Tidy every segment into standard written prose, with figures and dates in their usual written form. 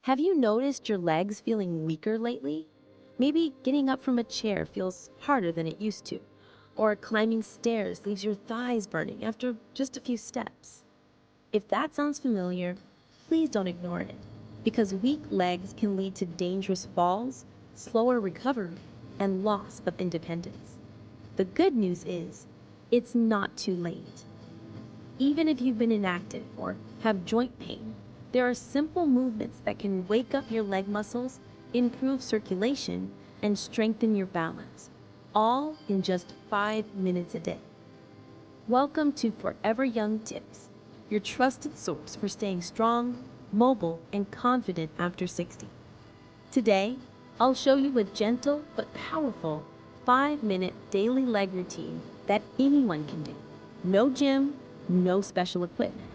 Have you noticed your legs feeling weaker lately? Maybe getting up from a chair feels harder than it used to, or climbing stairs leaves your thighs burning after just a few steps. If that sounds familiar, please don't ignore it, because weak legs can lead to dangerous falls, slower recovery, and loss of independence. The good news is, it's not too late. Even if you've been inactive or have joint pain, there are simple movements that can wake up your leg muscles, improve circulation, and strengthen your balance, all in just 5 minutes a day. Welcome to Forever Young Tips, your trusted source for staying strong, mobile, and confident after 60. Today, I'll show you a gentle but powerful 5-minute daily leg routine that anyone can do. No gym, no special equipment.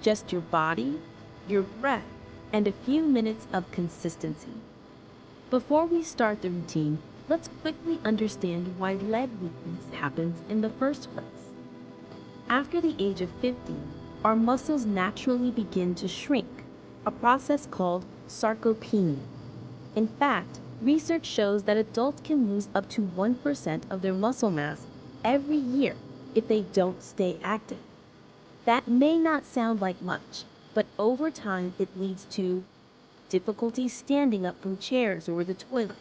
Just your body, your breath, and a few minutes of consistency. Before we start the routine, let's quickly understand why leg weakness happens in the first place. After the age of 50, our muscles naturally begin to shrink, a process called sarcopenia. In fact, research shows that adults can lose up to 1% of their muscle mass every year if they don't stay active. That may not sound like much, but over time it leads to difficulty standing up from chairs or the toilet,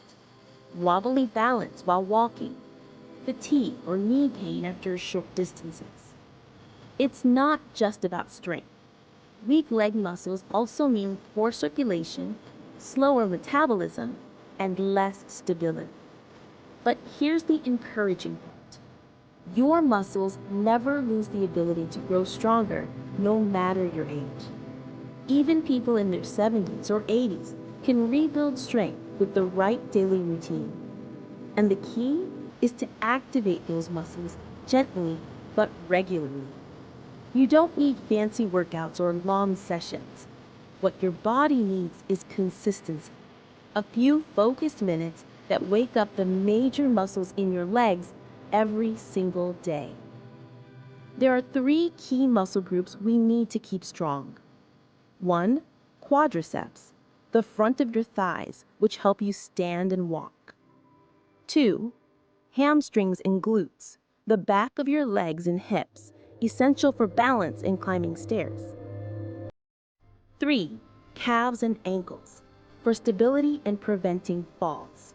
wobbly balance while walking, fatigue or knee pain after short distances. It's not just about strength. Weak leg muscles also mean poor circulation, slower metabolism, and less stability. But here's the encouraging part. Your muscles never lose the ability to grow stronger, no matter your age. Even people in their 70s or 80s can rebuild strength with the right daily routine. And the key is to activate those muscles gently but regularly. You don't need fancy workouts or long sessions. What your body needs is consistency. A few focused minutes that wake up the major muscles in your legs every single day. There are 3 key muscle groups we need to keep strong. 1. Quadriceps, the front of your thighs, which help you stand and walk. 2. Hamstrings and glutes, the back of your legs and hips, essential for balance and climbing stairs. 3. Calves and ankles, for stability and preventing falls.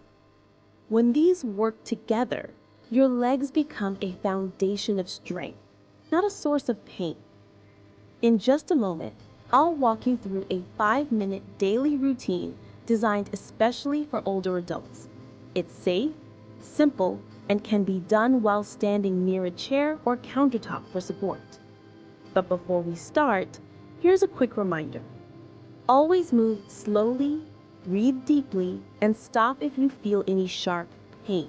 When these work together, your legs become a foundation of strength, not a source of pain. In just a moment, I'll walk you through a 5-minute daily routine designed especially for older adults. It's safe, simple, and can be done while standing near a chair or countertop for support. But before we start, here's a quick reminder. Always move slowly, breathe deeply, and stop if you feel any sharp pain.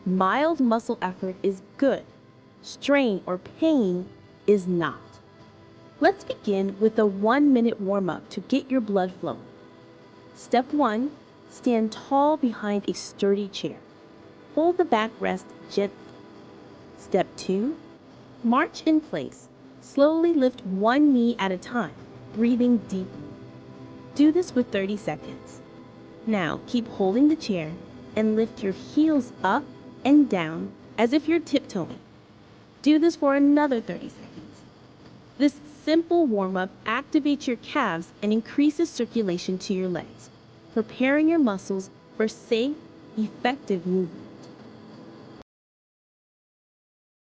Mild muscle effort is good. Strain or pain is not. Let's begin with a 1-minute warm-up to get your blood flowing. Step 1, stand tall behind a sturdy chair. Hold the backrest gently. Step 2, march in place. Slowly lift one knee at a time, breathing deeply. Do this for 30 seconds. Now keep holding the chair and lift your heels up and down as if you're tiptoeing. Do this for another 30 seconds. This simple warm-up activates your calves and increases circulation to your legs, preparing your muscles for safe, effective movement.